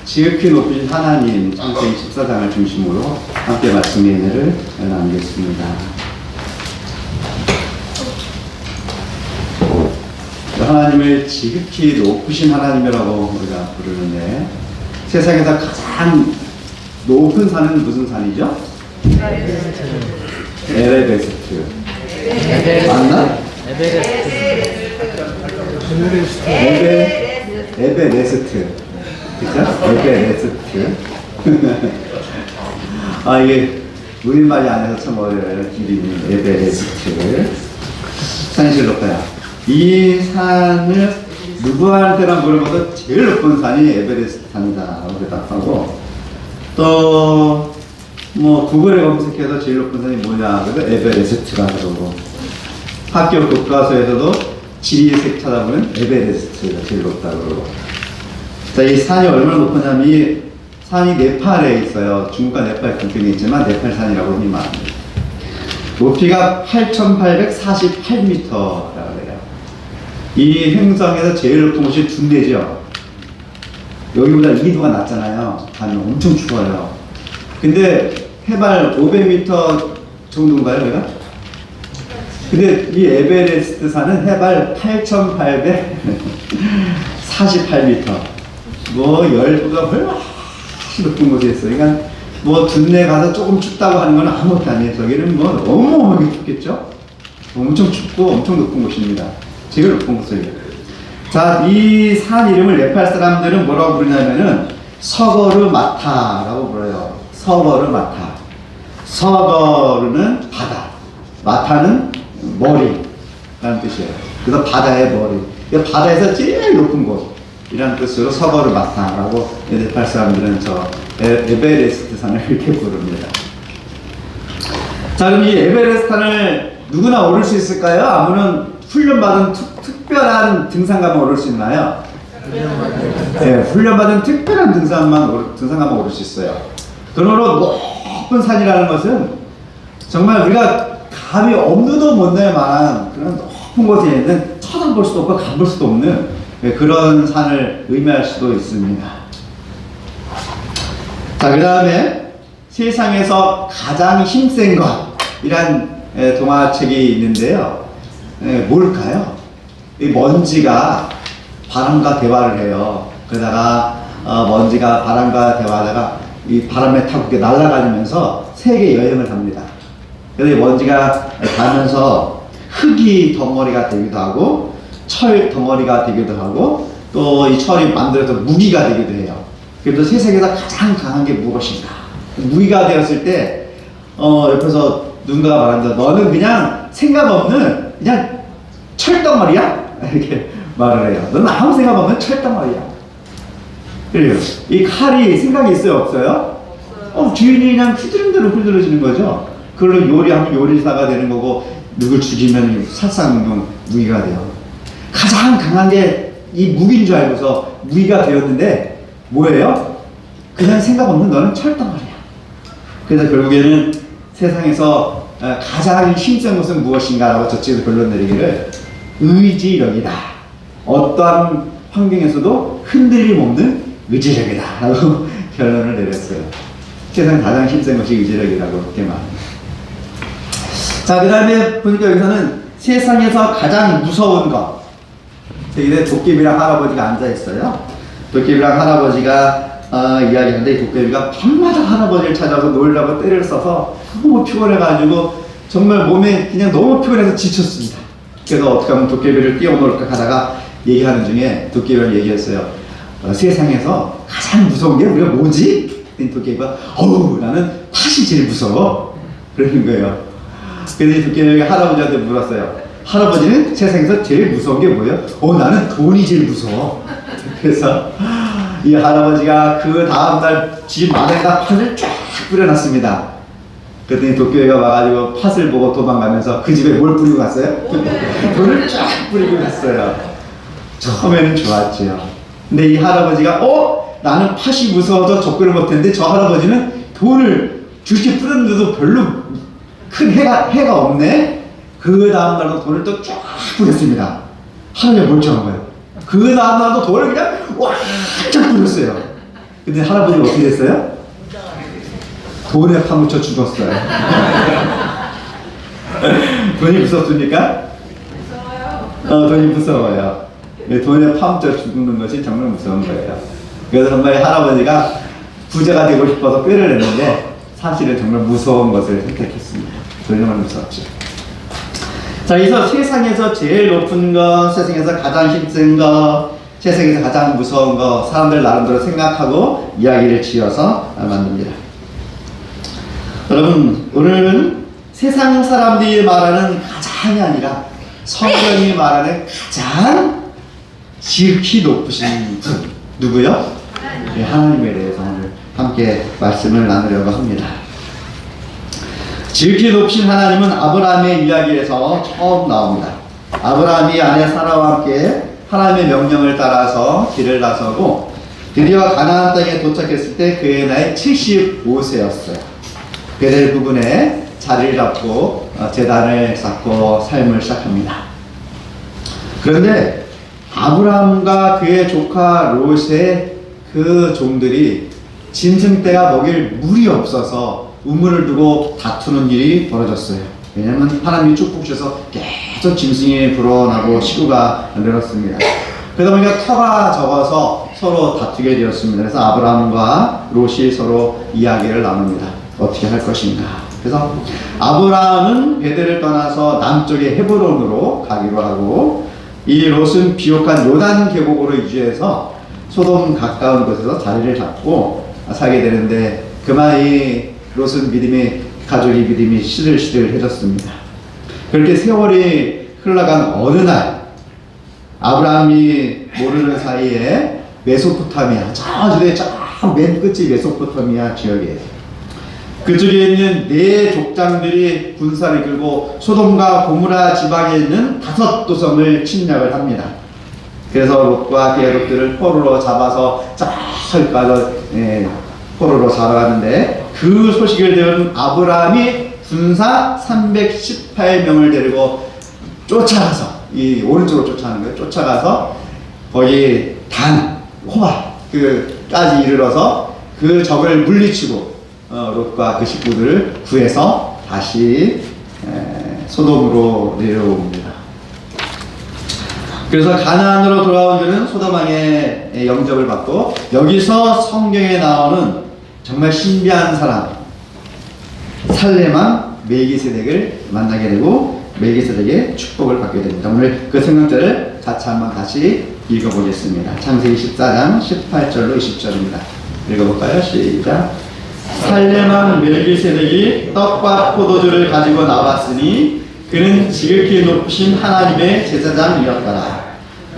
지극히 높으신 하나님 창세기 14장을 중심으로 함께 말씀 예배를 나누겠습니다. 하나님을 지극히 높으신 하나님이라고 우리가 부르는데 세상에서 가장 높은 산은 무슨 산이죠? 에베레스트. 맞나? 에베레스트. 그죠? 에베레스트. 아, 이게 우리말이 아니라서 참 어려워요. 이름이 에베레스트. 산이 제일 높아요. 이 산을 누구한테나 물어봐도 제일 높은 산이 에베레스트 산이다라고 대답하고, 또 뭐 구글에 검색해서 제일 높은 산이 뭐냐 그래서 에베레스트라 그러고, 학교 교과서에서도 지리책 찾아보면 에베레스트가 제일 높다고 그러고. 자, 이 산이 얼마나 높으냐면 이 산이 네팔에 있어요. 중국과 네팔 국경에 있지만 네팔산이라고 흔히 말합니다. 높이가 8,848m라고 해요. 이 행성에서 제일 높은 곳이 둔대죠. 여기보다 2도가 낮잖아요. 밤에 엄청 추워요. 근데 해발 500m 정도인가요, 여기가? 근데 이 에베레스트 산은 해발 8,848m. 뭐 10도가 훨씬 높은 곳에 있어요. 그러니까 뭐 둔내 가서 조금 춥다고 하는 건 아무것도 아니에요. 저기는 뭐 어마어마하게 춥겠죠? 엄청 춥고 엄청 높은 곳입니다. 제일 높은 곳이에요. 자, 이 산 이름을 네팔 사람들은 뭐라고 부르냐면은 서거르마타라고 불러요. 서거르마타. 서거르는 바다, 마타는 머리라는 뜻이에요. 그래서 바다의 머리. 바다에서 제일 높은 곳이라는 뜻으로 서거르마타라고 네팔 사람들은 저 에베레스트 산을 이렇게 부릅니다. 자, 그럼 이 에베레스트 산을 누구나 오를 수 있을까요? 아무는 훈련받은 특별한 등산가만 오를 수 있나요? 네, 훈련받은 특별한 등산가만 오를 수 있어요. 그러므로 높은 산이라는 것은 정말 우리가 감이 엄두도 못 낼 만한 그런 높은 곳에 있는 쳐다볼 수도 없고 가볼 수도 없는 그런 산을 의미할 수도 있습니다. 자, 그 다음에 세상에서 가장 힘센 것이란 동화책이 있는데요. 뭘까요? 이 먼지가 바람과 대화를 해요. 그러다가 먼지가 바람과 대화하다가 이 바람에 타고 이렇게 날아다니면서 세계 여행을 합니다. 그래서 이 먼지가 가면서 흙이 덩어리가 되기도 하고 철 덩어리가 되기도 하고 또 이 철이 만들어서 무기가 되기도 해요. 그래서 세상에서 가장 강한 게 무엇인가? 무기가 되었을 때 옆에서 누군가가 말한다. 너는 그냥 생각 없는 그냥 철덩어리야? 이렇게 말을 해요. 너는 아무 생각 없는 철덩어리야. 그래요. 이 칼이 생각이 있어요, 없어요? 주인이 그냥 휘두른 대로 휘둘러지는 거죠. 그걸로 요리하면 요리사가 되는 거고, 누굴 죽이면 살상용 무기가 돼요. 가장 강한 게 이 무기인 줄 알고서 무기가 되었는데, 뭐예요? 그냥 생각 없는 너는 철덩어리야. 그래서 결국에는 세상에서 가장 힘센 것은 무엇인가라고 저쪽에서 결론 내리기를 의지력이다. 어떠한 환경에서도 흔들림 없는 의지력이다 라고 결론을 내렸어요. 세상 가장 힘센 것이 의지력이라고 그렇게 말합니다. 자, 그 다음에 보니까 여기서는 세상에서 가장 무서운 것. 여기에 도깨비랑 할아버지가 앉아있어요. 도깨비랑 할아버지가 이야기하는데, 이 도깨비가 밤마다 할아버지를 찾아서 놀라고 때를 써서 너무 피곤해가지고 정말 몸에 그냥 너무 피곤해서 지쳤습니다. 그래서 어떻게 하면 도깨비를 띄워놓을까 하다가 얘기하는 중에 도깨비를 얘기했어요. 세상에서 가장 무서운 게 우리가 뭐지? 도깨비가 나는 팥이 제일 무서워. 그러는 거예요. 그래서 이 도깨비가 할아버지한테 물었어요. 할아버지는 세상에서 제일 무서운 게 뭐예요? 나는 돈이 제일 무서워. 그래서 이 할아버지가 그 다음날 집 마당에다 팥을 쫙 뿌려놨습니다. 그랬더니 도깨비가 와가지고 팥을 보고 도망가면서 그 집에 뭘 뿌리고 갔어요? 돈을 쫙 뿌리고 갔어요. 처음에는 좋았지요. 근데 이 할아버지가 나는 팥이 무서워서 접근을 못했는데 저 할아버지는 돈을 줄게 뿌렸는데도 별로 큰 해가 없네. 그 다음날도 돈을 또 쫙 뿌렸습니다. 할아버지가 멀쩡한 거예요. 그 다음날도 돈을 그냥 완전 뿌렸어요. 근데 할아버지가 어떻게 됐어요? 돈에 파묻혀 죽었어요. 돈이 무섭습니까? 무서워요. 돈이 무서워요. 돈에 파묻혀 죽는 것이 정말 무서운 거예요. 그래서 정말 할아버지가 부자가 되고 싶어서 꾀를 냈는데 사실은 정말 무서운 것을 선택했습니다. 정말 무서웠죠. 자, 여기서 세상에서 제일 높은 것, 세상에서 가장 힘센 것, 세상에서 가장 무서운 것, 사람들 나름대로 생각하고 이야기를 지어서 만듭니다. 여러분, 오늘은 세상 사람들이 말하는 가장이 아니라 성경이 말하는 가장 지극히 높으신 분, 누구요? 네, 하나님에 대해서 오늘 함께 말씀을 나누려고 합니다. 지극히 높으신 하나님은 아브라함의 이야기에서 처음 나옵니다. 아브라함이 아내 사라와 함께 하나님의 명령을 따라서 길을 나서고 드디어 가나안 땅에 도착했을 때 그의 나이 75세였어요. 베델 부근에 자리를 잡고 제단을 쌓고 삶을 시작합니다. 그런데 아브라함과 그의 조카 롯의 그 종들이 짐승 떼가 먹일 물이 없어서 우물을 두고 다투는 일이 벌어졌어요. 왜냐하면 하나님이 축복 주셔서 계속 짐승이 불어나고 식구가 늘었습니다. 그러다 보니까 터가 적어서 서로 다투게 되었습니다. 그래서 아브라함과 롯이 서로 이야기를 나눕니다. 어떻게 할 것인가. 그래서 아브라함은 베델을 떠나서 남쪽의 헤브론으로 가기로 하고 이 롯은 비옥한 요단 계곡으로 이주해서 소돔 가까운 곳에서 자리를 잡고 살게 되는데 그만 이 롯은 가족이 믿음이 시들시들해졌습니다. 그렇게 세월이 흘러간 어느 날 아브라함이 모르는 사이에 메소포타미아, 저주의 맨 끝이 메소포타미아 지역이에요. 그쪽에 있는 네 족장들이 군사를 이끌고 소돔과 고무라 지방에 있는 5 도성을 침략을 합니다. 그래서 롯과 그의 롯들을 포로로 잡아서 저기까지 포로로 잡아가는데 그 소식을 들은 아브라함이 군사 318명을 데리고 쫓아가서 이 오른쪽으로 쫓아가는 거예요. 쫓아가서 거기 단, 호바 그까지 이르러서 그 적을 물리치고 롯과 그 식구들을 구해서 다시 소돔으로 내려옵니다. 그래서 가나안으로 돌아온 그는 소돔왕의 영접을 받고 여기서 성경에 나오는 정말 신비한 사람 살렘왕 멜기세덱을 만나게 되고 멜기세덱의 축복을 받게 됩니다. 오늘 그 성경절을 같이 한번 다시 읽어보겠습니다. 창세기 14장 18절로 20절입니다. 읽어볼까요? 시작. 살렘왕 멜기세덱이 떡과 포도주를 가지고 나왔으니 그는 지극히 높으신 하나님의 제사장이었더라.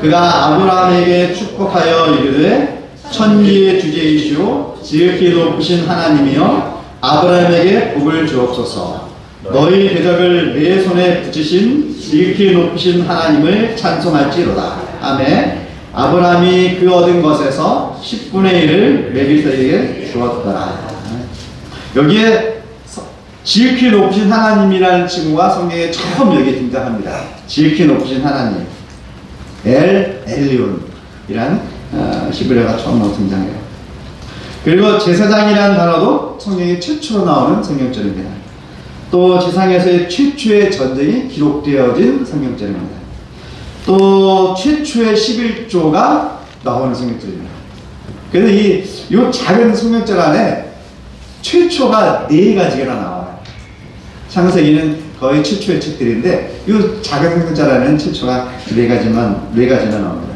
그가 아브라함에게 축복하여 이르되 천지의 주제이시오 지극히 높으신 하나님이여 아브라함에게 복을 주옵소서. 너희 대적을 내 손에 붙이신 지극히 높으신 하나님을 찬송할지로다. 아멘. 아브라함이 그 얻은 것에서 10분의 1을 멜기세덱에게 주었더라. 여기에 지극히 높으신 하나님이라는 칭호가 성경에 처음 여기 등장합니다. 지극히 높으신 하나님, 엘리온이란 히브리어가 처음 등장해요. 그리고 제사장이라는 단어도 성경에 최초로 나오는 성경절입니다. 또 지상에서의 최초의 전쟁이 기록되어진 성경절입니다. 또 최초의 11조가 나오는 성경절입니다. 그래서 이 작은 성경절 안에 최초가 4가지가 나와요. 창세기는 거의 최초의 책들인데 이 작은 성경절 안에는 최초가 4가지나 나옵니다.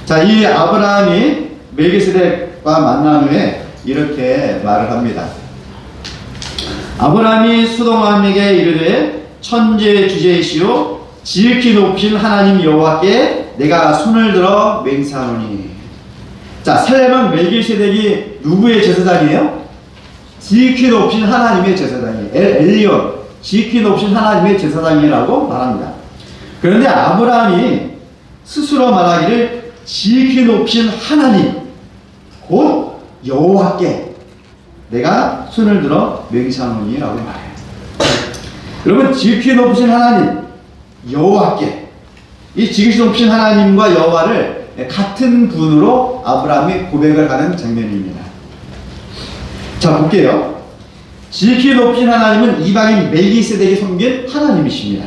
자, 이 아브라함이 멜기세덱과 만난 후에 이렇게 말을 합니다. 아브라함이 소돔왕에게 이르되 천지의 주제이시오 지극히 높으신 하나님 여호와께 내가 손을 들어 맹세하노니. 자, 살렘은 멜기세덱이 누구의 제사장이에요? 지극히 높으신 하나님의 제사장이에요. 엘리온, 지극히 높으신 하나님의 제사장이라고 말합니다. 그런데 아브라함이 스스로 말하기를 지극히 높으신 하나님, 곧 여호와께 내가 손을 들어 맹세하노니라고 말해요. 여러분, 지극히 높으신 하나님, 여호와께, 이 지극히 높으신 하나님과 여호와를 같은 분으로 아브라함이 고백을 하는 장면입니다. 자, 볼게요. 지극히 높으신 하나님은 이방인 멜기세덱이 섬긴 하나님이십니다.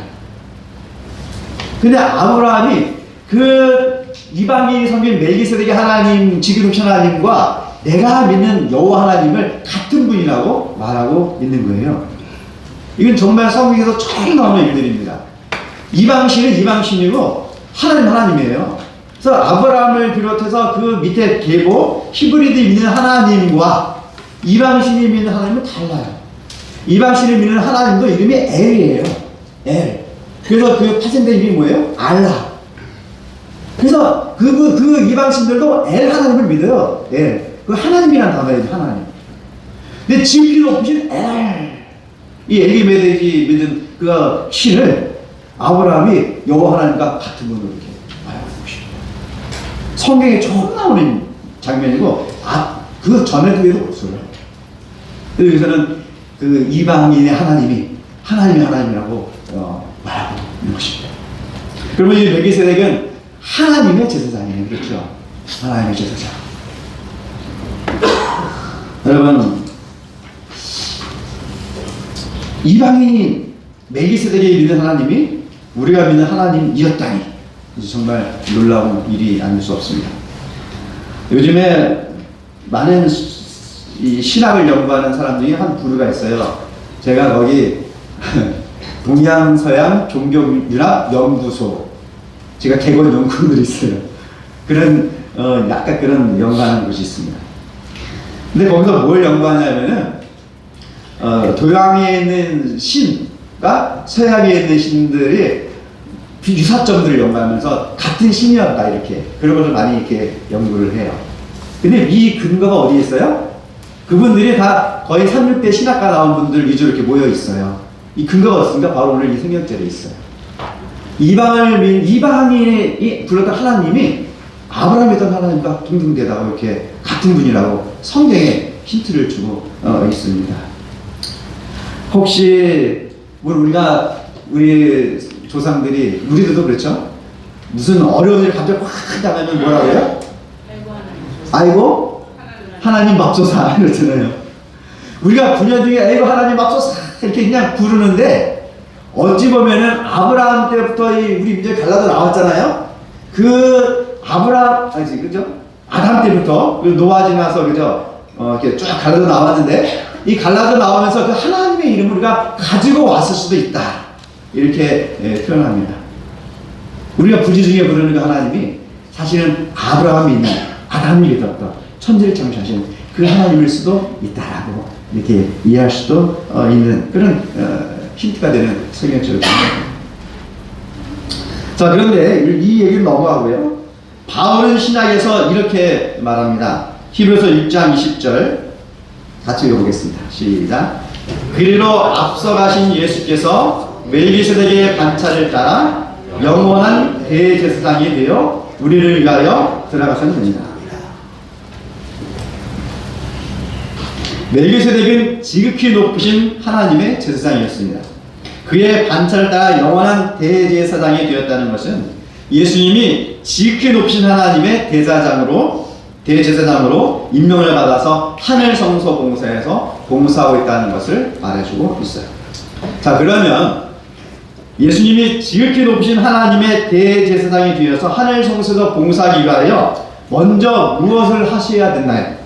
근데 아브라함이 그 이방인이 섬긴 멜기세덱의 하나님, 지극히 높으신 하나님과 내가 믿는 여호와 하나님을 같은 분이라고 말하고 있는 거예요. 이건 정말 성경에서 처음 나오는 일들입니다. 이방신은 이방신이고 하나님 하나님이에요. 그래서 아브라함을 비롯해서 그 밑에 계보 히브리들이 믿는 하나님과 이방신이 믿는 하나님은 달라요. 이방신이 믿는 하나님도 이름이 엘이에요. 엘. 그래서 그 파생된 이름이 뭐예요? 알라. 그래서 그 이방신들도 엘 하나님을 믿어요. 엘. 그 하나님이라는 단어예요. 하나님. 근데 지극히 높으신 엘. 이 엘리멜렉이 믿은 그 신을 아브라함이 여호와 하나님과 같은 분으로 이렇게 말하고 있습니다. 성경에 처음 나오는 장면이고, 그 전에도 없어요. 여기서는 그 이방인의 하나님이 하나님의 하나님이라고 말하고 있는 것입니다. 그러면 이 멜기세덱은 하나님의 제사장이에요. 그렇죠? 하나님의 제사장. 여러분, 이방인이 멜기세덱이 믿는 하나님이 우리가 믿는 하나님이었다니 정말 놀라운 일이 아닐 수 없습니다. 요즘에 많은 이 신학을 연구하는 사람 중에 한 부류가 있어요. 제가 거기 동양서양 종교윤학 연구소, 제가 개건 연구원들이 있어요. 그런 약간 그런 연구하는 곳이 있습니다. 근데 거기서 뭘 연구하냐면은 동양에 있는 신과 서양에 있는 신들이 유사점들을 연구하면서 같은 신이었다, 이렇게 그런 것을 많이 이렇게 연구를 해요. 근데 이 근거가 어디에 있어요? 그분들이 다 거의 3,6대 신학과 나온 분들 위주로 이렇게 모여 있어요. 이 근거가 없으니까 바로 오늘 이 성경절에 있어요. 이방인이 불렀던 하나님이 아브라함이던 하나님과 동등되다고 이렇게 같은 분이라고 성경에 힌트를 주고 있습니다. 혹시 우리 조상들이, 우리들도 그렇죠? 무슨 어려운 일 갑자기 확 당하면 뭐라 그래요? 아이고 하나님 맙소사 이러잖아요. 우리가 분야 중에 아이고 하나님 맙소사 이렇게 그냥 부르는데, 어찌 보면은 아브라함 때부터 우리 민족이 갈라져 나왔잖아요. 그 그죠? 아담 때부터 노아 지나서 그죠? 이렇게 쭉 갈라져 나왔는데, 이 갈라져 나오면서 그 하나님의 이름을 우리가 가지고 왔을 수도 있다, 이렇게 표현합니다. 우리가 부지 중에 부르는 그 하나님이 사실은 아브라함이 있는, 아담이 믿었던 천지를 창조하신 그 하나님일 수도 있다라고 이렇게 이해할 수도 있는 그런 힌트가 되는 성경처럼. 자, 그런데 이 얘기를 넘어가고요. 바울은 신학에서 이렇게 말합니다. 히브리서 6장 20절 같이 읽어보겠습니다. 시작. 그리로 앞서가신 예수께서 멜기세덱의 반차를 따라 영원한 대제사장이 되어 우리를 위하여 들어가셨느니라. 멜기세덱은 지극히 높으신 하나님의 제사장이었습니다. 그의 반차를 따라 영원한 대제사장이 되었다는 것은 예수님이 지극히 높으신 하나님의 대제사장으로 임명을 받아서 하늘 성소 봉사에서 봉사하고 있다는 것을 말해주고 있어요. 자, 그러면 예수님이 지극히 높으신 하나님의 대제사장이 되어서 하늘 성소에서 봉사하기 위하여 먼저 무엇을 하셔야 됐나요?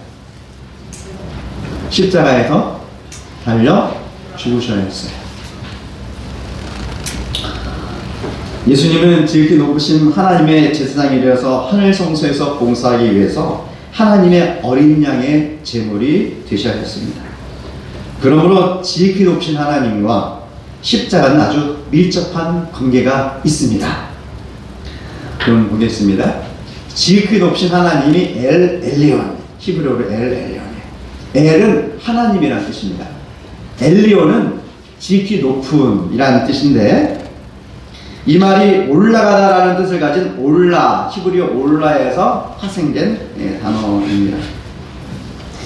십자가에서 달려 죽으셔야 했어요. 예수님은 지극히 높으신 하나님의 제사장이 되어서 하늘 성소에서 봉사하기 위해서 하나님의 어린 양의 제물이 되셔야 했습니다. 그러므로 지극히 높으신 하나님과 십자가는 아주 밀접한 관계가 있습니다. 그럼 보겠습니다. 지극히 높으신 하나님이 엘리온, 히브리어로 엘리온이에요. 엘은 하나님이라는 뜻입니다. 엘리온은 지극히 높은 이라는 뜻인데, 이 말이 올라가다라는 뜻을 가진 올라, 히브리어 올라에서 파생된 단어입니다.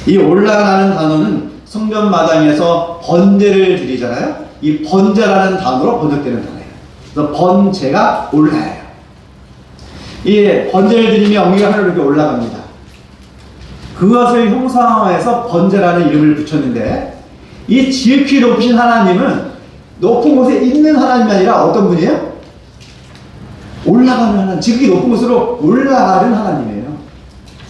이 올라라는 단어는 성전마당에서 번제를 드리잖아요. 이 번제라는 단어로 번역되는 단어예요. 그래서 번제가 올라예요. 이 번제를 드리며 엉이가 하늘로 이렇게 올라갑니다. 그것을 형상화해서 번제라는 이름을 붙였는데, 이 지극히 높으신 하나님은 높은 곳에 있는 하나님이 아니라 어떤 분이에요? 올라가는 하나님, 지극히 높은 곳으로 올라가는 하나님이에요.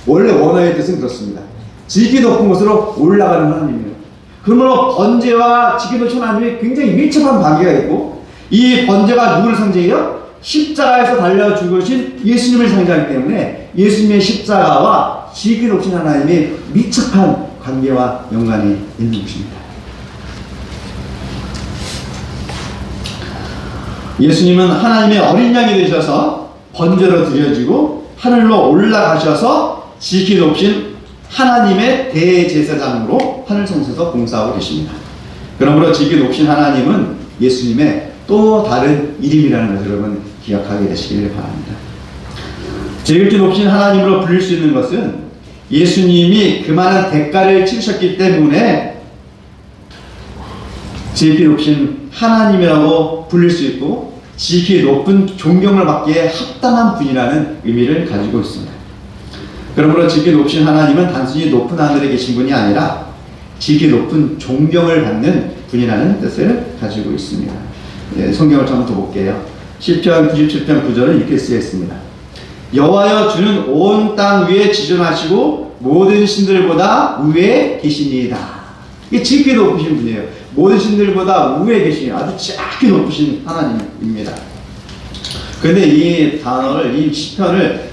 원래 원어의 뜻은 그렇습니다. 지극히 높은 곳으로 올라가는 하나님이에요. 그러므로 번제와 지극히 높은 하나님이 굉장히 밀접한 관계가 있고, 이 번제가 누구를 상징해요? 십자가에서 달려 죽으신 예수님을 상징하기 때문에 예수님의 십자가와 지극히 높으신 하나님이 밀접한 관계와 연관이 있는 것입니다. 예수님은 하나님의 어린 양이 되셔서 번제로 드려지고 하늘로 올라가셔서 지극히 높으신 하나님의 대제사장으로 하늘 성소에서 봉사하고 계십니다. 그러므로 지극히 높으신 하나님은 예수님의 또 다른 이름이라는 것을 여러분 기억하게 되시길 바랍니다. 지극히 높으신 하나님으로 불릴 수 있는 것은 예수님이 그 많은 대가를 치르셨기 때문에 지극히 높으신 하나님이라고 불릴 수 있고, 지극히 높은 존경을 받기에 합당한 분이라는 의미를 가지고 있습니다. 그러므로 지극히 높으신 하나님은 단순히 높은 하늘에 계신 분이 아니라 지극히 높은 존경을 받는 분이라는 뜻을 가지고 있습니다. 성경을 좀 더 볼게요. 시편 97편 9절은 이렇게 쓰여 있습니다. 여호와여 주는 온 땅 위에 지존하시고 모든 신들보다 위에 계시니이다. 이게 지극히 높으신 분이에요. 모든 신들보다 위에 계신 아주 지극히 높으신 하나님입니다. 그런데 이 단어를, 이 시편을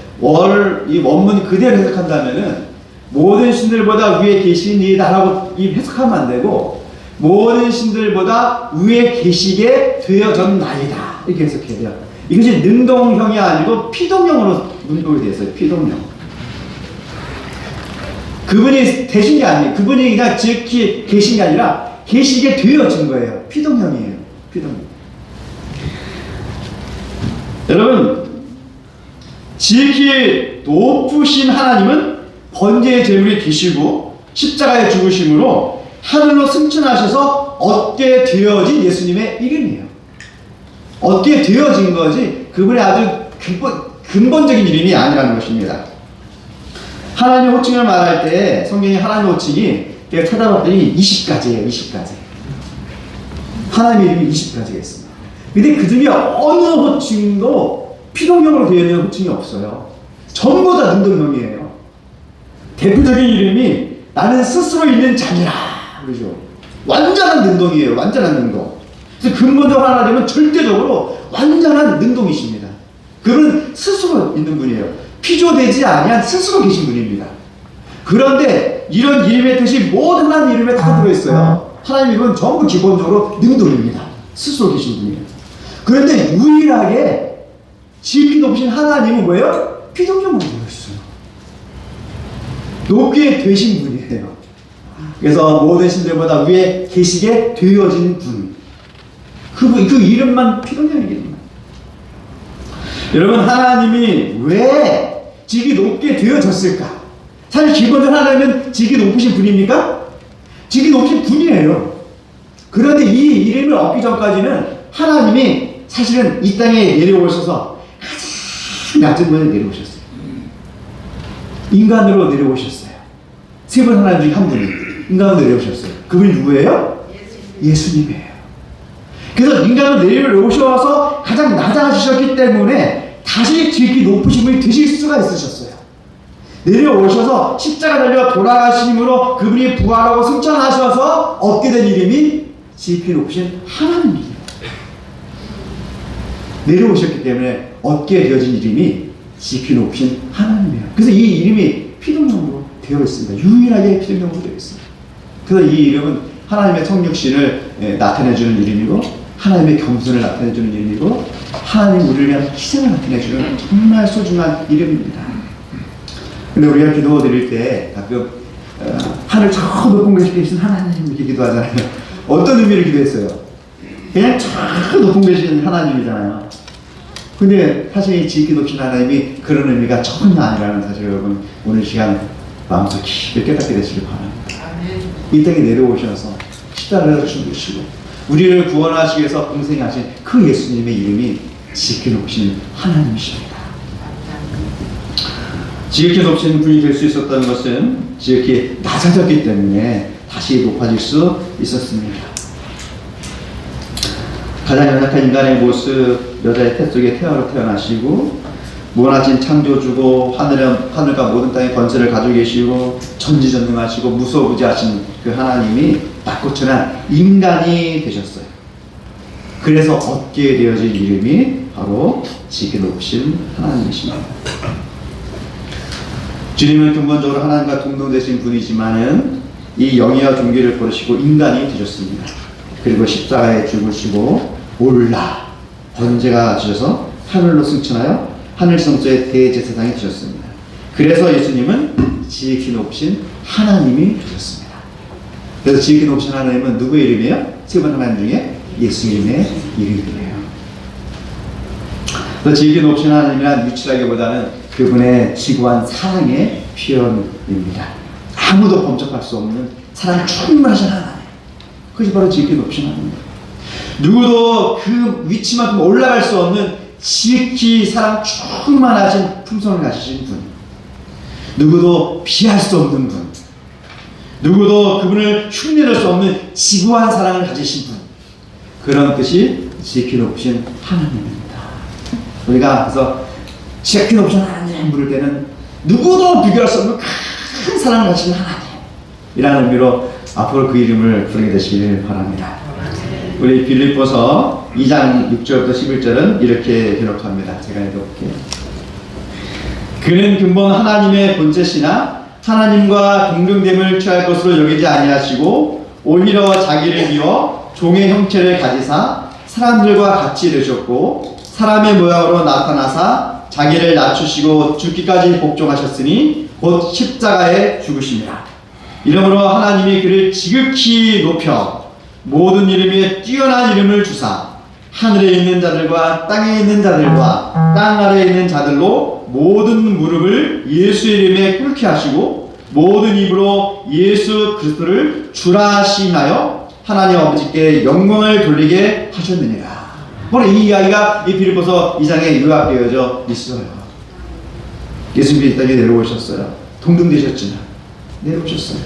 이 원문 그대로 해석한다면은 모든 신들보다 위에 계시니이다라고 해석하면 안 되고, 모든 신들보다 위에 계시게 되어졌나이다 이렇게 해석해야 돼요. 이것이 능동형이 아니고 피동형으로 문법이 되어 있어요. 피동형. 그분이 되신 게 아니에요. 그분이 그냥 지극히 계신 게 아니라 계시게 되어진 거예요. 피동형이에요. 피동형. 여러분, 지극히 높으신 하나님은 번제의 제물이 되시고 십자가에 죽으심으로 하늘로 승천하셔서 얻게 되어진 예수님의 이름이에요. 얻게 되어진 거지 그분의 아주 근본적인 이름이 아니라는 것입니다. 하나님의 호칭을 말할 때 성경에 하나님의 호칭이 제가 찾아봤더니 20가지예요. 20가지. 하나님의 이름이 20가지가 있습니다. 근데 그 중에 어느 호칭도 피동형으로 되어 있는 호칭이 없어요. 전부 다 능동형이에요. 대표적인 이름이 나는 스스로 있는 자니라 그러죠. 완전한 능동이에요. 완전한 능동. 그래서 근본적으로 하나님은 절대적으로 완전한 능동이십니다. 그분은 스스로 있는 분이에요. 피조되지 아니한 스스로 계신 분입니다. 그런데 이런 이름의 뜻이 모든 하나님 이름에 다 들어있어요. 하나님 이름은 전부 기본적으로 능동입니다. 스스로 계신 분이에요. 그런데 유일하게 지극히 높으신 하나님은 뭐예요? 피동형으로 되어있어요. 높게 되신 분이에요. 그래서 모든 신들보다 위에 계시게 되어진 분. 그 이름만 피동형이거든요. 여러분, 하나님이 왜 지극히 높게 되어졌을까? 사실 기본적으로 하나님은 지극히 높으신 분입니까? 지극히 높으신 분이에요. 그런데 이 이름을 얻기 전까지는 하나님이 사실은 이 땅에 내려오셔서 가장 낮은 곳에 내려오셨어요. 인간으로 내려오셨어요. 세 분 하나님 중에 한 분이 인간으로 내려오셨어요. 그분이 누구예요? 예수님이에요. 그래서 인간으로 내려오셔서 가장 낮아지셨기 때문에 다시 지극히 높으신 분이 되실 수가 있으셨어요. 내려오셔서 십자가 달려 돌아가심으로 그분이 부활하고 승천하셔서 얻게 된 이름이 지극히 높으신 하나님입니다. 내려오셨기 때문에 얻게 되어진 이름이 지극히 높으신 하나님이에요. 그래서 이 이름이 피동형으로 되어 있습니다. 유일하게 피동형으로 되어 있습니다. 그래서 이 이름은 하나님의 성육신을 나타내주는 이름이고, 하나님의 겸손을 나타내주는 이름이고, 하나님 우리를 위한 희생을 나타내주는 정말 소중한 이름입니다. 근데 우리가 기도 드릴 때 가끔 하늘 저 높은 곳에 계신 하나님 이렇게 기도하잖아요. 어떤 의미를 기도했어요? 그냥 저 높은 곳에 계신 하나님이잖아요. 근데 사실 지극히 높으신 하나님이 그런 의미가 전혀 아니라는 사실 여러분 오늘 시간 마음속 깊이 깨닫게 되시길 바랍니다. 이 땅에 내려오셔서 십자가를 죽으시고 우리를 구원하시기 위해서 공생하신 그 예수님의 이름이 지극히 높으신 하나님이십니다. 지극히 높으신 분이 될 수 있었던 것은 지극히 낮아졌기 때문에 다시 높아질 수 있었습니다. 가장 연약한 인간의 모습, 여자의 태 속에 태아로 태어나시고 무한하신 창조주고 하늘과 모든 땅의 권세를 가지고 계시고 전지전능하시고 무소부지하신 그 하나님이 낯고천한 인간이 되셨어요. 그래서 얻게 되어진 이름이 바로 지극히 높으신 하나님이십니다. 주님은 근본적으로 하나님과 동등되신 분이지만은 이 영예와 존귀를 버리시고 인간이 되셨습니다. 그리고 십자가에 죽으시고 올라 번제가 주셔서 하늘로 승천하여 하늘 성소의 대제사장이 되셨습니다. 그래서 예수님은 지극히 높으신 하나님이 되셨습니다. 그래서 지극히 높으신 하나님은 누구의 이름이에요? 세 분 하나님 중에 예수님의 이름이에요. 그래서 지극히 높으신 하나님이란 유치하기보다는 그분의 지구한 사랑의 표현입니다. 아무도 범접할 수 없는 사랑 충만하신 하나님. 그것이 바로 지극히 높으신 하나님입니다. 누구도 그 위치만큼 올라갈 수 없는 지극히 사랑 충만하신 품성을 가지신 분, 누구도 비할 수 없는 분, 누구도 그분을 흉내낼 수 없는 지구한 사랑을 가지신 분, 그런 뜻이 지극히 높으신 하나님입니다. 우리가 그래서 지극히 높으신 하나님 부를 때는 누구도 비교할 수 없는 큰 사랑을 가지신 하나님이라는 의미로 앞으로 그 이름을 부르게 되시길 바랍니다. 우리 빌립보서 2장 6절부터 11절은 이렇게 기록합니다. 제가 읽어볼게요. 그는 근본 하나님의 본체시나 하나님과 동등됨을 취할 것으로 여기지 아니하시고 오히려 자기를 비워 종의 형체를 가지사 사람들과 같이 되셨고 사람의 모양으로 나타나사 자기를 낮추시고 죽기까지 복종하셨으니 곧 십자가에 죽으심이라. 이러므로 하나님이 그를 지극히 높여 모든 이름 위에 뛰어난 이름을 주사 하늘에 있는 자들과 땅에 있는 자들과 땅 아래에 있는 자들로 모든 무릎을 예수 이름에 꿇게 하시고 모든 입으로 예수 그리스도를 주라 시인하여 하나님 아버지께 영광을 돌리게 하셨느니라. 바로 이 이야기가 이 빌립보서 2장에 요약되어져 있어요. 예수님이 이 땅에 내려오셨어요. 동등되셨지만 내려오셨어요.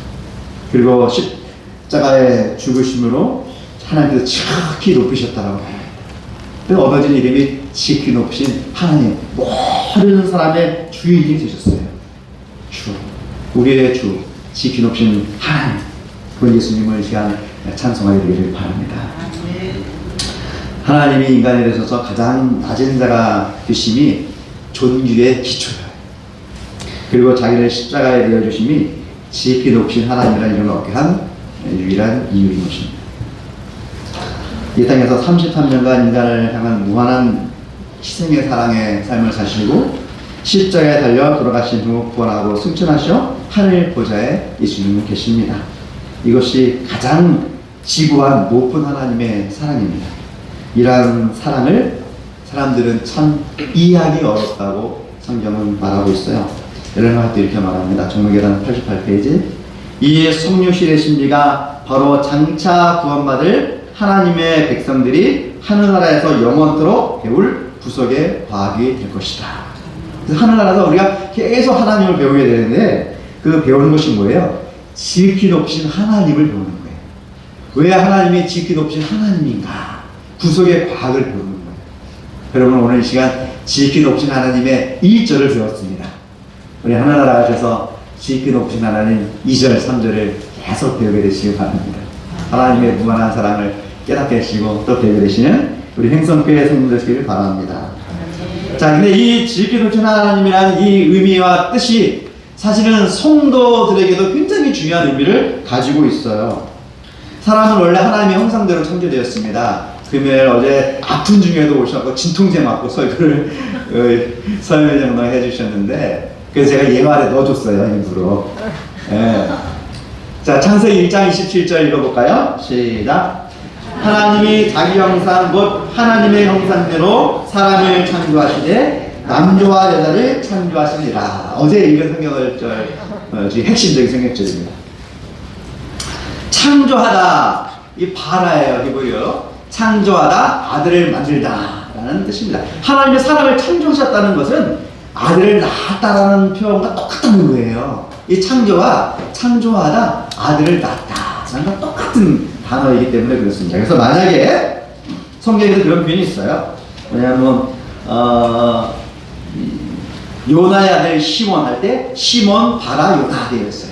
그리고 십자가의 죽으심으로 하나님께서 지극히 높이셨다라고 해요. 그래서 얻어진 이름이 지극히 높으신 하나님, 모든 사람의 주인이 되셨어요. 주, 우리의 주, 지극히 높으신 하나님, 그 예수님을 시간 찬송하게 되기를 바랍니다. 하나님이 인간에 대해서 가장 낮은 자가 되심이 존귀의 기초예요. 그리고 자기를 십자가에 내어 주심이 지극히 높으신 하나님이라는 이름을 얻게 한 유일한 이유인 것입니다. 이 땅에서 33년간 인간을 향한 무한한 희생의 사랑의 삶을 사시고 십자가에 달려 돌아가신 후 부활하고 승천하셔 하늘 보좌에 예수님은 계십니다. 이것이 가장 지구한 높은 하나님의 사랑입니다. 이러한 사랑을 사람들은 참 이해하기 어렵다고 성경은 말하고 있어요. 에레나 도 이렇게 말합니다. 종로계단 88페이지. 이 성육실의 신비가 바로 장차 구원받을 하나님의 백성들이 하늘나라에서 영원토록 배울 구속의 과학이 될 것이다. 그래서 하늘나라에서 우리가 계속 하나님을 배우게 되는데 그 배우는 것이 뭐예요? 지극히 높으신 하나님을 배우는 거예요. 왜 하나님이 지극히 높으신 하나님인가? 구속의 과학을 배우는 거예요. 여러분 오늘 이 시간 지극히 높으신 하나님의 1절을 배웠습니다. 우리 하나나라에서 지극히 높으신 하나님 2절, 3절을 계속 배우게 되시길 바랍니다. 하나님의 무한한 사랑을 깨닫게 하시고 또 배우게 되시는 우리 행성교회 성도들 되시길 바랍니다. 자, 근데 이 지극히 높으신 하나님이라는 이 의미와 뜻이 사실은 성도들에게도 굉장히 중요한 의미를 가지고 있어요. 사람은 원래 하나님의 형상대로 창조되었습니다. 금요일 어제 아픈 중에도 오셔서 진통제 맞고 설교를 설명 정도 해주셨는데 그래서 제가 예말에 넣어줬어요, 일부러. 예. 자, 창세기 1장 27절 읽어볼까요? 시작. 하나님이 자기 형상 곧 하나님의 형상대로 사람을 창조하시되 남자와 여자를 창조하시니라. 어제 읽은 성경절 핵심적인 성경절입니다. 창조하다, 이 바라예요, 히브리어. 창조하다, 아들을 만들다 라는 뜻입니다. 하나님의 사람을 창조하셨다는 것은 아들을 낳았다라는 표현과 똑같은 거예요. 이 창조하다 아들을 낳았다라는 건 똑같은 단어이기 때문에 그렇습니다. 그래서 만약에 성경에도 그런 표현이 있어요. 왜냐하면 요나의 아들 시몬 할 때 시몬 바라 요나 되어 있어요.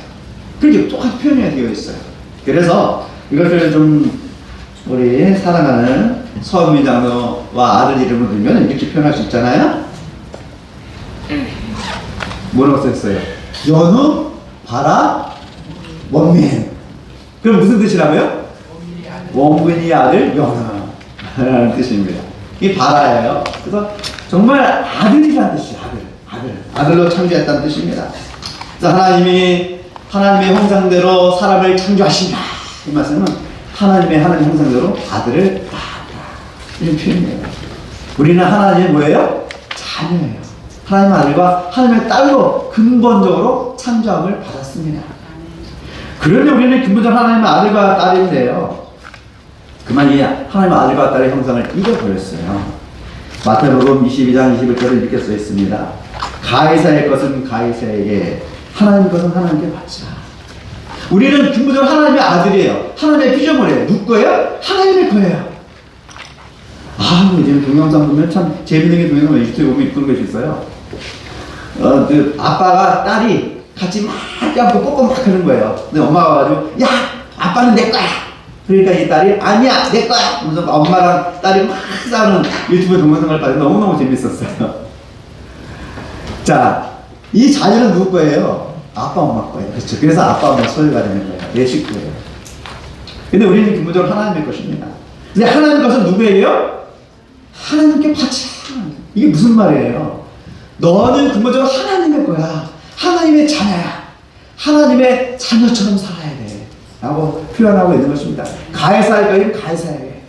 그렇게 똑같은 표현이 되어 있어요. 그래서 이것을 좀 우리 사랑하는 서은미 장로와 아들 이름을 들면 이렇게 표현할 수 있잖아요. 뭐라고 썼어요? 연우 바라 원민. 그럼 무슨 뜻이라고요? 원빈이 아들 연우라는 뜻입니다. 이 바라예요. 그래서 정말 아들이라는 뜻이에요. 아들로 창조했다는 뜻입니다. 그래서 하나님의 형상대로 사람을 창조하신다. 이 말씀은 하나님 형상대로 아들을 낳았다. 이런 표현이에요. 우리는 하나님의 뭐예요? 자녀예요. 하나님의 아들과 하나님의 딸로 근본적으로 창조함을 받았습니다. 그런데 우리는 근본적으로 하나님의 아들과 딸인데요. 그만 이 하나님의 아들과 딸의 형상을 잊어버렸어요. 마태복음 22장 21절에 이렇게 써 있습니다. 가이사의 것은 가이사에게, 하나님의 것은 하나님께 받자. 우리는 근본적으로 하나님의 아들이에요. 하나님의 피조물이에요. 누구 거예요? 하나님의 거예요. 이제 동영상 보면 참 재밌는 게 동영상 유튜브에 보면 이쁜 것이 있어요. 그 아빠가 딸이 같이 막 껴안고 뽀뽀 막 하는 거예요. 근데 엄마가 와가지고, 야! 아빠는 내 거야! 그러니까 이 딸이, 아니야! 내 거야! 그러면서 엄마랑 딸이 막 싸우는 유튜브 동영상을 봐서 너무너무 재밌었어요. 자, 이 자녀는 누구 거예요? 아빠, 엄마 거예요. 그렇죠. 그래서 아빠, 엄마 소유가 되는 거예요. 내 식구예요. 근데 우리는 기본적으로 하나님의 것입니다. 근데 하나님의 것은 누구예요? 하나님께 바치라. 이게 무슨 말이에요? 너는 근본적으로 하나님의 거야. 하나님의 자녀야. 하나님의 자녀처럼 살아야 돼. 라고 표현하고 있는 것입니다. 가해사의 거인 가해사에게.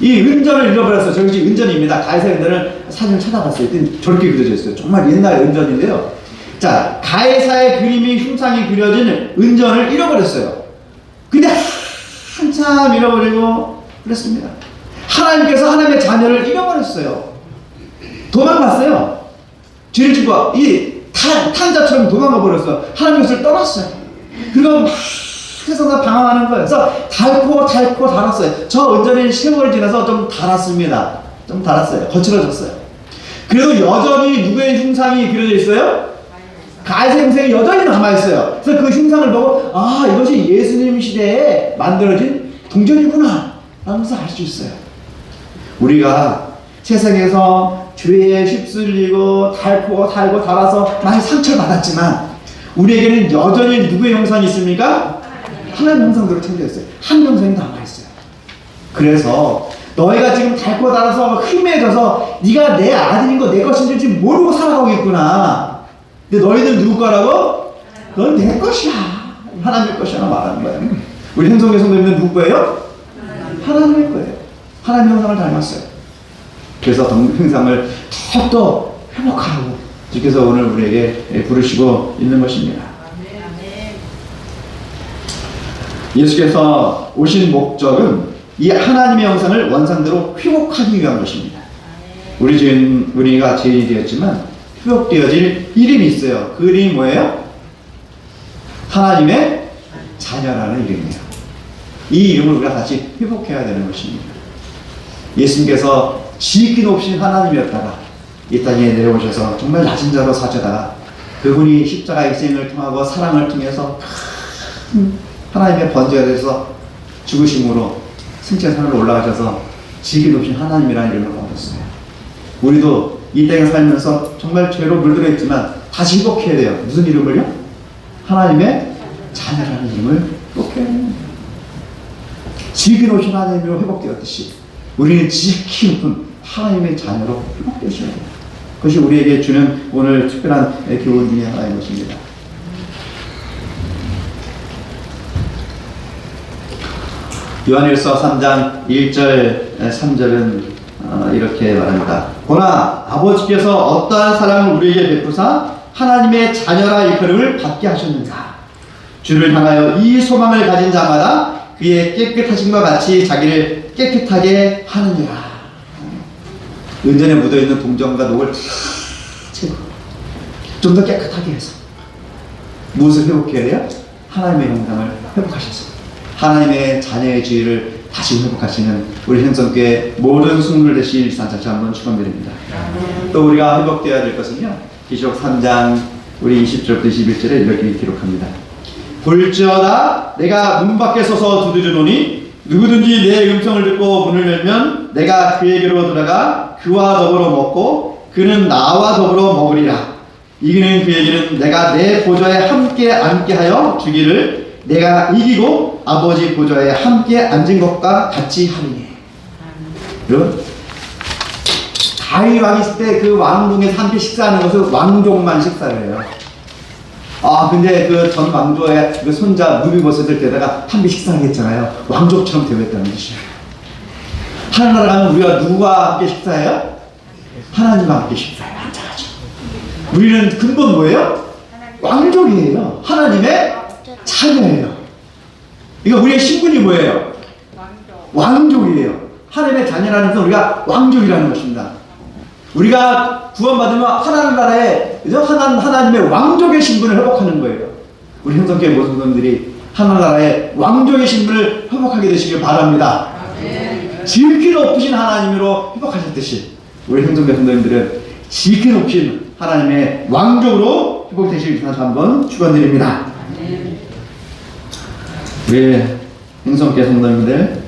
이 은전을 잃어버렸어요. 저기 은전입니다. 가해사의 은전을 사진을 찾아봤어요. 저렇게 그려져 있어요. 정말 옛날 은전인데요. 자, 가해사의 그림이 흉상이 그려진 은전을 잃어버렸어요. 근데 한참 잃어버리고 그랬습니다. 하나님께서 하나님의 자녀를 잃어버렸어요. 도망갔어요. 죄를 짓고 탄자처럼 도망가 버렸어요. 하나님 것을 떠났어요. 그리고 막 세상에 방황하는 거예요. 그래서 닳고 닳았어요. 저 은전이 세월이 지나서 좀 닳았습니다. 좀 닳았어요. 거칠어졌어요. 그래도 여전히 누구의 흉상이 그려져 있어요? 가해사의 흉상이 여전히 남아있어요. 그래서 그 흉상을 보고, 이것이 예수님 시대에 만들어진 동전이구나 라면서 알 수 있어요. 우리가 세상에서 죄에 휩쓸리고 닳고 닳아서 많이 상처를 받았지만 우리에게는 여전히 누구의 형상이 있습니까? 하나님의 형상대로 창조했어요. 한 형상이 남아있어요. 그래서 너희가 지금 닳고 닳아서 흠해져서 네가 내 아들인 거 내 것인지 모르고 살아가고 있구나. 근데 너희는 누구 거라고? 넌 내 것이야. 하나님의 것이야 말하는 거예요. 우리 행성의 성도님은 누구 거예요? 하나님의 거예요. 하나님의 형상을 닮았어요. 그래서 형상을 더욱더 회복하라고 주께서 오늘 우리에게 부르시고 있는 것입니다. 예수께서 오신 목적은 이 하나님의 형상을 원상대로 회복하기 위한 것입니다. 우리가 죄인이 되었지만 회복되어질 이름이 있어요. 그 이름이 뭐예요? 하나님의 자녀라는 이름이에요. 이 이름을 우리가 다시 회복해야 되는 것입니다. 예수님께서 지극히 높으신 하나님이었다가 이 땅에 내려오셔서 정말 낮은 자로 사셔다가 그분이 십자가의 희생을 통하고 사랑을 통해서 하나님의 번제가 되어서 죽으심으로 승천산으로 올라가셔서 지극히 높으신 하나님이라는 이름을 받았어요. 우리도 이 땅에 살면서 정말 죄로 물들어 있지만 다시 회복해야 돼요. 무슨 이름을요? 하나님의 자녀라는 이름을 회복해야 됩니다. 지극히 높으신 하나님으로 회복되었듯이 우리는 지극히 높은 하나님의 자녀로 회복되셔야 돼요. 그것이 우리에게 주는 오늘 특별한 교훈 중에 하나인 것입니다. 요한일서 3장 1절 3절은 이렇게 말합니다. 보나 아버지께서 어떠한 사랑을 우리에게 베푸사 하나님의 자녀라 일컬음을 받게 하셨는가. 주를 향하여 이 소망을 가진 자마다 그의 깨끗하심과 같이 자기를 깨끗하게 하느니라. 은전에 묻어있는 동전과 녹을 다 채고 좀 더 깨끗하게 해서 무엇을 회복해야 돼요? 하나님의 영광을 회복하셔서 하나님의 자녀의 지위를 다시 회복하시는 우리 행성교회 모든 성도들 되시길 일산 다시 한번 축원드립니다. 또 우리가 회복되어야 될 것은요, 계시록 3장 우리 20절부터 21절에 이렇게 기록합니다. 볼지어다 내가 문 밖에 서서 두드리노니 누구든지 내 음성을 듣고 문을 열면 내가 그에게로 들어가 그와 더불어 먹고 그는 나와 더불어 먹으리라. 이기는 그에게는 내가 내 보좌에 함께 앉게 하여 주기를 내가 이기고 아버지 보좌에 함께 앉은 것과 같이 하리니. 여러분, 다윗 왕이 있을 때 그 왕궁에서 함께 식사하는 것은 왕족만 식사를 해요. 근데 그 전 왕조의 그 손자 누비봇을 데다가 함께 식사를 했잖아요. 왕족처럼 대우했다는 뜻이에요. 하늘나라 가면 우리가 누구와 함께 식사해요? 하나님과 함께 식사해요. 앉아가지고. 우리는 근본 뭐예요? 왕족이에요. 하나님의 자녀예요. 그러니까 우리의 신분이 뭐예요? 왕족이에요. 하나님의 자녀라는 것은 우리가 왕족이라는 것입니다. 우리가 구원받으면 하나님 나라의 하나님의 왕족의 신분을 회복하는 거예요. 우리 행성교회 모든 분들이 하나님 나라의 왕족의 신분을 회복하게 되시길 바랍니다. 지극히 높으신 하나님으로 회복하셨듯이 우리 행성교회 성도님들은 지극히 높으신 하나님의 왕족으로 회복되시길 다시 한번 축원드립니다. 우리 행성교회 성도님들,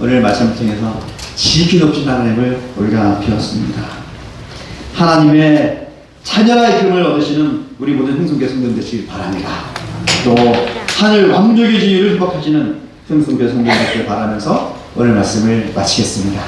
오늘 말씀을 통해서 지극히 높으신 하나님을 우리가 배웠습니다. 하나님의 자녀라의 기름을 얻으시는 우리 모든 행성교회 성도들 되시길 바랍니다. 또 하늘 왕족의 지위를 회복하시는 행성교회 성도들 되시길 바라면서 오늘 말씀을 마치겠습니다.